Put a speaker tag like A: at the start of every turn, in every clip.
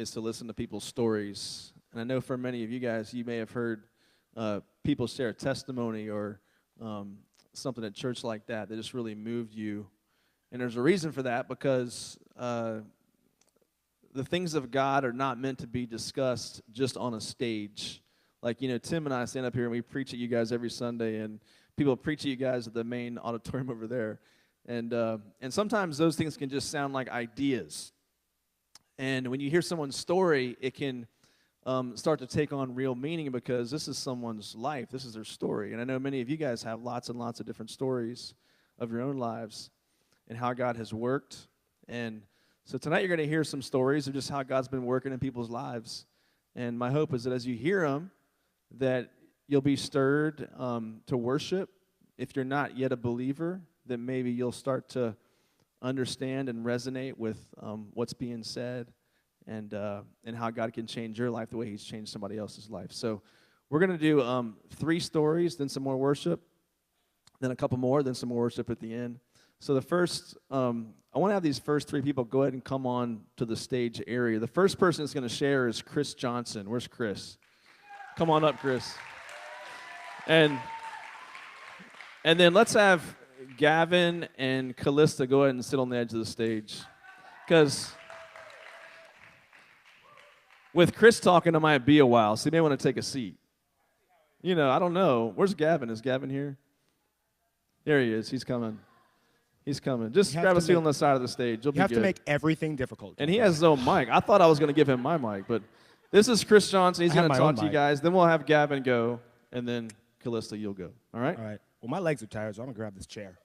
A: is to listen to people's stories. And I know for many of you guys, you may have heard people share a testimony or something at church like that just really moved you. And there's a reason for that, because the things of God are not meant to be discussed just on a stage. Like, Tim and I stand up here and we preach at you guys every Sunday, and people preach at you guys at the main auditorium over there. And sometimes those things can just sound like ideas. And when you hear someone's story, it can start to take on real meaning, because this is someone's life. This is their story. And I know many of you guys have lots and lots of different stories of your own lives and how God has worked. And so tonight you're going to hear some stories of just how God's been working in people's lives. And my hope is that as you hear them, that you'll be stirred to worship. If you're not yet a believer, then maybe you'll start to understand and resonate with what's being said, and how God can change your life the way He's changed somebody else's life. So we're going to do 3 stories, then some more worship, then a couple more, then some more worship at the end. So the first, I want to have these first 3 people go ahead and come on to the stage area. The first person that's going to share is Chris Johnson. Where's Chris? Come on up, Chris. And then let's have Gavin and Callista go ahead and sit on the edge of the stage. Because with Chris talking, it might be a while, so you may want to take a seat. I don't know. Where's Gavin? Is Gavin here? There he is. He's coming. He's coming. Just grab a seat on the side of the stage. You'll be good.
B: You have to make everything difficult.
A: And he has his own mic. I thought I was going to give him my mic, but this is Chris Johnson. He's going to talk to you guys. Then we'll have Gavin go, and then Callista, you'll go. All right?
B: All right. Well, my legs are tired, so I'm going to grab this chair.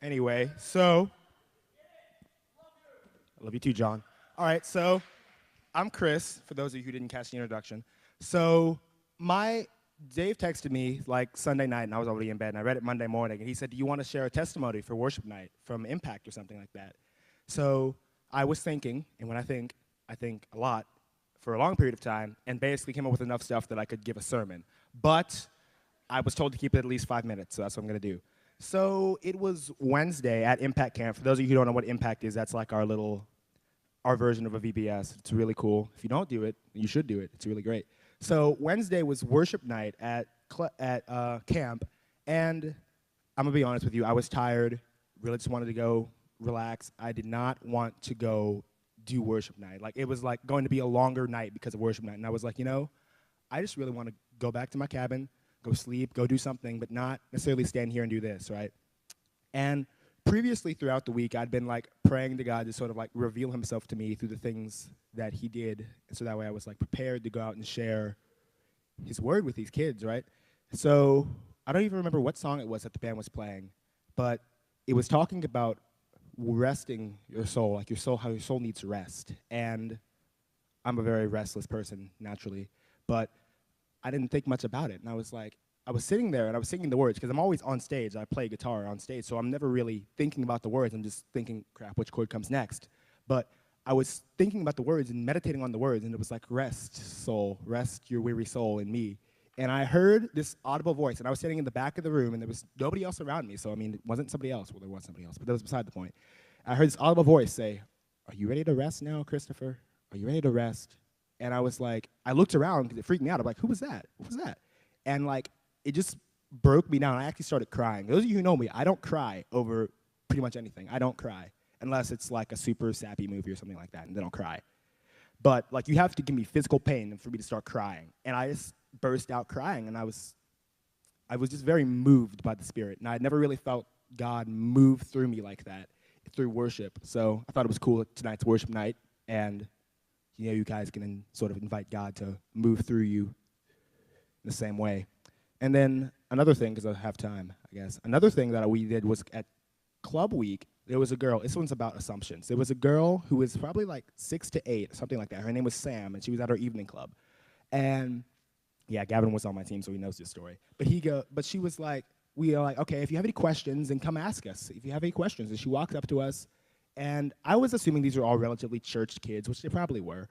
B: Anyway, so I love you too, John. All right, so I'm Chris, for those of you who didn't catch the introduction. So Dave texted me like Sunday night, and I was already in bed, and I read it Monday morning, and he said, do you want to share a testimony for worship night from Impact or something like that? So I was thinking, and when I think a lot for a long period of time, and basically came up with enough stuff that I could give a sermon. But I was told to keep it at least 5 minutes, so that's what I'm going to do. So it was Wednesday at Impact Camp. For those of you who don't know what Impact is, that's like our version of a VBS. It's really cool. If you don't do it, you should do it. It's really great. So Wednesday was worship night at camp, and I'm going to be honest with you, I was tired, really just wanted to go relax. I did not want to go do worship night. Like, it was like going to be a longer night because of worship night, and I was like, I just really want to go back to my cabin, go sleep, go do something, but not necessarily stand here and do this, right? And previously throughout the week, I'd been like praying to God to sort of like reveal Himself to me through the things that He did, and so that way I was like prepared to go out and share His word with these kids, right? So I don't even remember what song it was that the band was playing, but it was talking about resting your soul, like how your soul needs rest. And I'm a very restless person naturally, but I didn't think much about it. And I was sitting there and I was singing the words, because I'm always on stage. I play guitar on stage, so I'm never really thinking about the words. I'm just thinking, crap, which chord comes next? But I was thinking about the words and meditating on the words, and it was like, rest, soul, rest your weary soul in me. And I heard this audible voice, and I was sitting in the back of the room, and there was nobody else around me. So, I mean, it wasn't somebody else. Well, there was somebody else, but that was beside the point. I heard this audible voice say, are you ready to rest now, Christopher? Are you ready to rest? And I was like, I looked around because it freaked me out. I'm like, who was that? What was that? And like, it just broke me down. I actually started crying. Those of you who know me, I don't cry over pretty much anything. I don't cry unless it's like a super sappy movie or something like that, and then I'll cry. But like, you have to give me physical pain for me to start crying. And I just burst out crying, and I was just very moved by the Spirit. And I'd never really felt God move through me like that through worship. So I thought it was cool tonight's worship night, and you guys can sort of invite God to move through you in the same way. And then another thing, because I have time, I guess, another thing that we did was at Club Week, there was a girl, this one's about assumptions. There was a girl who was probably like 6 to 8, something like that. Her name was Sam, and she was at our evening club. And yeah, Gavin was on my team, so he knows this story. But she was like, we are like, okay, if you have any questions, then come ask us. If you have any questions. And she walked up to us, and I was assuming these were all relatively church kids, which they probably were.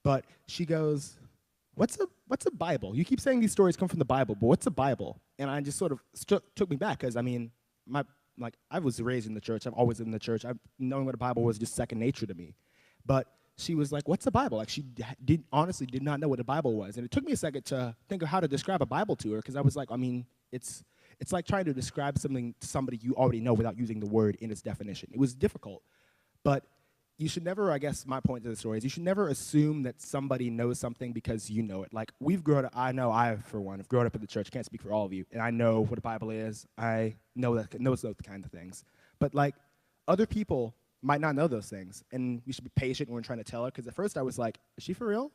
B: But she goes, what's a Bible? You keep saying these stories come from the Bible, but what's a Bible? And I just sort of took me back, because, I mean, my I was raised in the church. I've always been in the church. Knowing what the Bible was just second nature to me. But she was like, "What's the Bible?" Like, she honestly did not know what the Bible was, and it took me a second to think of how to describe a Bible to her, because I was like, I mean, it's like trying to describe something to somebody you already know without using the word in its definition. It was difficult, but you should never, I guess my point to the story is, you should never assume that somebody knows something because you know it. Like, we've grown up, for one, have grown up in the church, can't speak for all of you, and I know what the Bible is. I know those kind of things. But, like, other people might not know those things, and we should be patient when we're trying to tell her, because at first I was like, is she for real?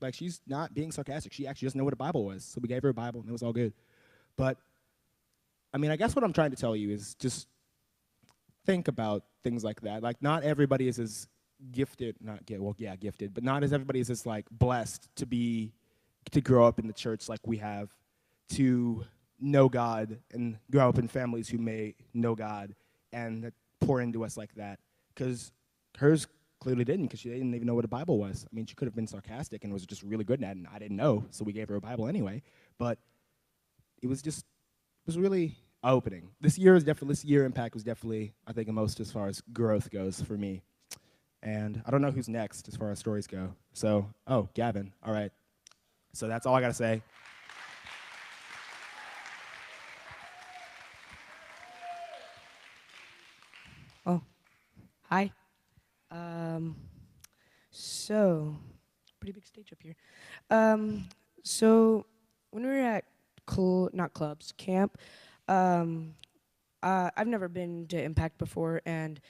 B: Like, she's not being sarcastic. She actually doesn't know what a Bible was. So we gave her a Bible, and it was all good. But, I mean, I guess what I'm trying to tell you is just think about things like that. Like, not everybody is as gifted, gifted, but not as everybody is as, like, blessed to grow up in the church like we have, to know God and grow up in families who may know God and that pour into us like that. Because hers clearly didn't, because she didn't even know what a Bible was. I mean, she could have been sarcastic and was just really good at it, and I didn't know, so we gave her a Bible anyway. But it was really eye-opening. This year Impact was definitely, I think, the most as far as growth goes for me. And I don't know who's next as far as stories go. So, Gavin, all right. So that's all I got to say.
C: Oh, hi. So, pretty big stage up here. So when we were at not clubs, camp, I've never been to Impact before, and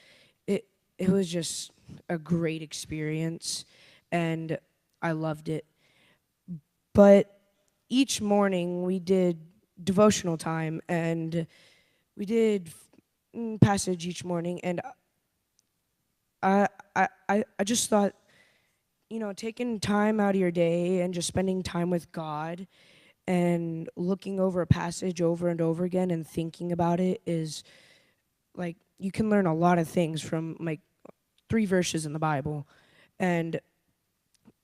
C: it was just a great experience, and I loved it. But each morning we did devotional time, and we did passage each morning, and I just thought, taking time out of your day and just spending time with God and looking over a passage over and over again and thinking about it is, like, you can learn a lot of things from, like, 3 verses in the Bible. And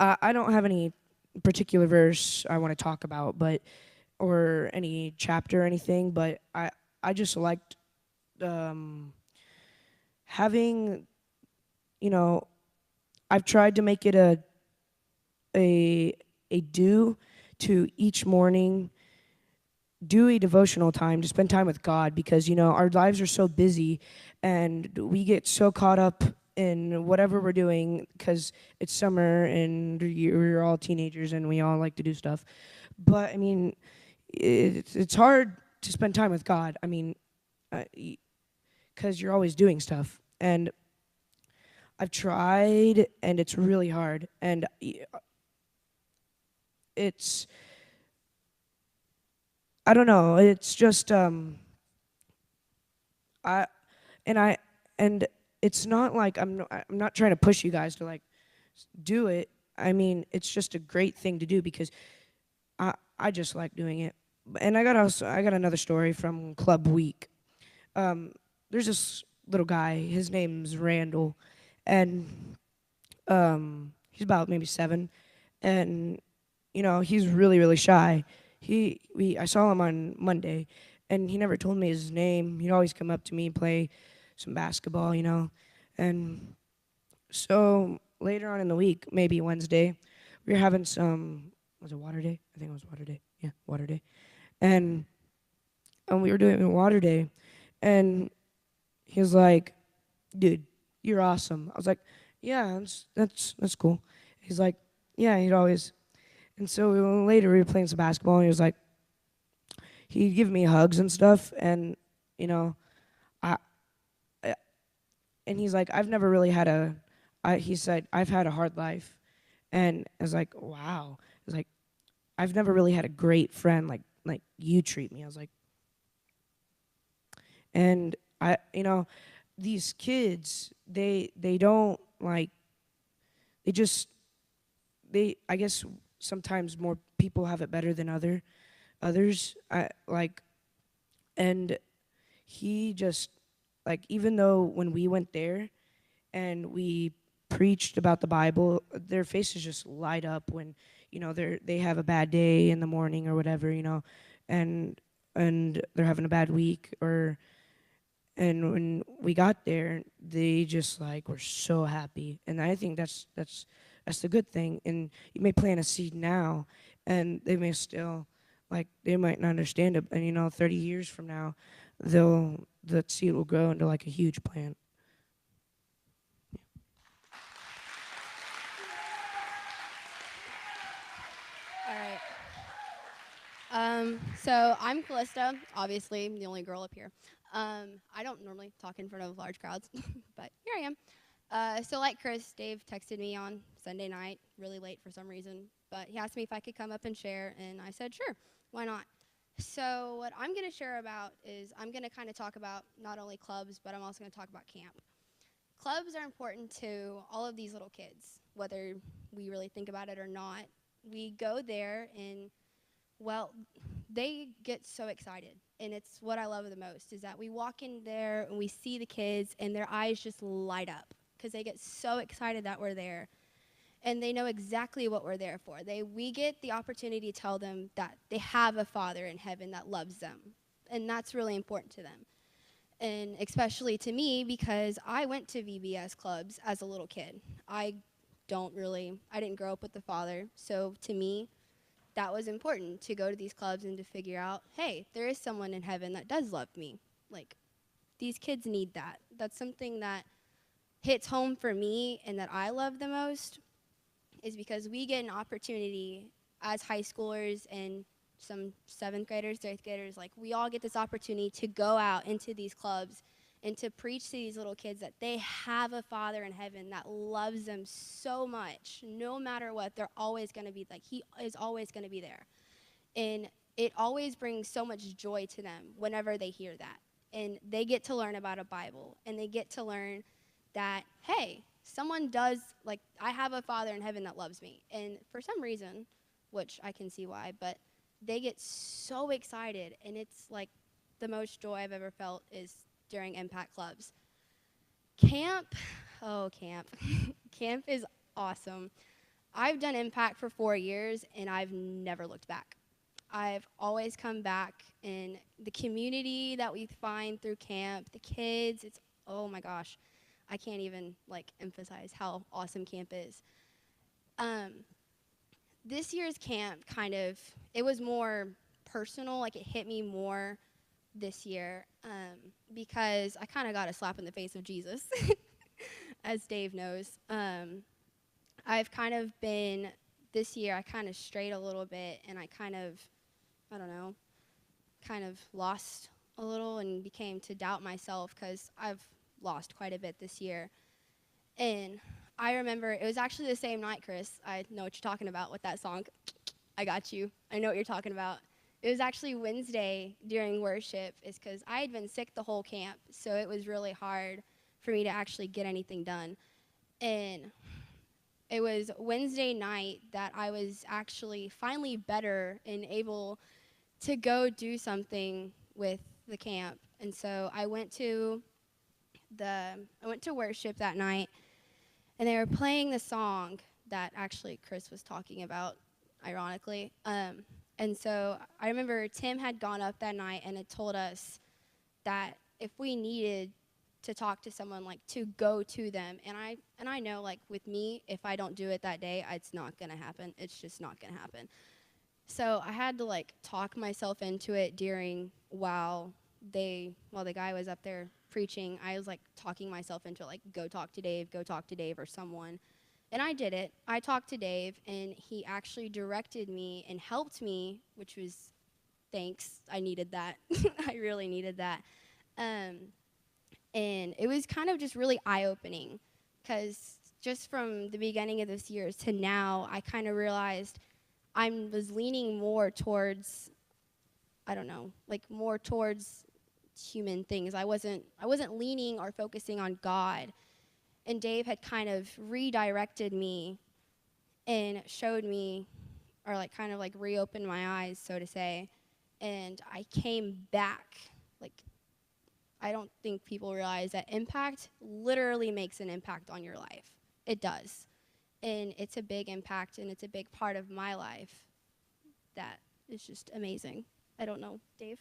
C: I don't have any particular verse I want to talk about, or any chapter or anything, but I just liked having, I've tried to make it a do to each morning do a devotional time to spend time with God, because our lives are so busy and we get so caught up in whatever we're doing because it's summer and we're all teenagers and we all like to do stuff. But I mean, it's hard to spend time with God. I mean, because you're always doing stuff, and I've tried, and it's really hard, and it's, I don't know, it's just I and it's not like I'm not trying to push you guys to, like, do it. I mean, it's just a great thing to do because I just like doing it. And I got another story from Club Week. There's this little guy. His name's Randall, and he's about maybe 7, and he's really, really shy. I saw him on Monday, and he never told me his name. He'd always come up to me and play some basketball, and so later on in the week, maybe Wednesday, we were having some, was it water day? I think it was water day. Yeah, water day. And we were doing water day, and he was like, "Dude, you're awesome." I was like, "Yeah, that's cool." He's like, "Yeah," he'd always. And so later we were playing some basketball, and he was like, he'd give me hugs and stuff, and I and he's like, "I've never really had he said, "I've had a hard life," and I was like, "Wow." I was like, "I've never really had a great friend like you treat me." I was like, and these kids, they don't, like, I guess sometimes more people have it better than others. And he just, like, even though when we went there and we preached about the Bible, their faces just light up when they have a bad day in the morning or whatever, and they're having a bad week, And when we got there, they just like were so happy, and I think that's the good thing. And you may plant a seed now, and they may still like they might not understand it, and 30 years from now, the seed will grow into like a huge plant.
D: All right. So I'm Callista, obviously the only girl up here. I don't normally talk in front of large crowds, but here I am. So like Chris, Dave texted me on Sunday night, really late for some reason, but he asked me if I could come up and share, and I said sure, why not? So what I'm going to share about is I'm going to kind of talk about not only clubs, but I'm also going to talk about camp. Clubs are important to all of these little kids, whether we really think about it or not. We go there and, well, they get so excited. And it's what I love the most is that we walk in there and we see the kids and their eyes just light up because they get so excited that we're there. And they know exactly what we're there for. We get the opportunity to tell them that they have a Father in heaven that loves them. And that's really important to them. And especially to me because I went to VBS clubs as a little kid. I didn't grow up with the Father. So to me, that was important to go to these clubs and to figure out, hey, there is someone in heaven that does love me. Like, these kids need that. That's something that hits home for me and that I love the most is because we get an opportunity as high schoolers and some 7th graders, 8th graders, like we all get this opportunity to go out into these clubs and to preach to these little kids that they have a Father in heaven that loves them so much. No matter what, they're always going to be like, he is always going to be there. And it always brings so much joy to them whenever they hear that. And they get to learn about a Bible, and they get to learn that, hey, someone does, like, I have a Father in heaven that loves me. And for some reason, which I can see why, but they get so excited, and it's like the most joy I've ever felt is during Impact Clubs. Camp, camp. Camp is awesome. I've done Impact for 4 years, and I've never looked back. I've always come back, and the community that we find through camp, the kids, it's, oh my gosh, I can't even emphasize how awesome camp is. This year's camp it was more personal, like it hit me more this year because I kind of got a slap in the face of Jesus, as Dave knows. I've kind of been, this year, I kind of strayed a little bit, and I kind of lost a little and became to doubt myself because I've lost quite a bit this year. And I remember, it was actually the same night, Chris. I know what you're talking about with that song. I got you. I know what you're talking about. It was actually Wednesday during worship, is because I had been sick the whole camp, so it was really hard for me to actually get anything done. And it was Wednesday night that I was actually finally better and able to go do something with the camp. And so I went to worship that night, and they were playing the song that actually Chris was talking about, ironically. And so I remember Tim had gone up that night and had told us that if we needed to talk to someone, to go to them. And I know, with me, if I don't do it that day, it's not going to happen. It's just not going to happen. So I had to, talk myself into it while the guy was up there preaching. I was, talking myself into it, go talk to Dave, or someone. And I did it. I talked to Dave, and he actually directed me and helped me, which was thanks. I needed that. I really needed that. And it was kind of just really eye-opening because just from the beginning of this year to now, I kind of realized I was leaning more towards, more towards human things. I wasn't leaning or focusing on God. And Dave had kind of redirected me and showed me, or reopened my eyes, so to say. And I came back. I don't think people realize that impact literally makes an impact on your life. It does. And it's a big impact, and it's a big part of my life that is just amazing. I don't know, Dave?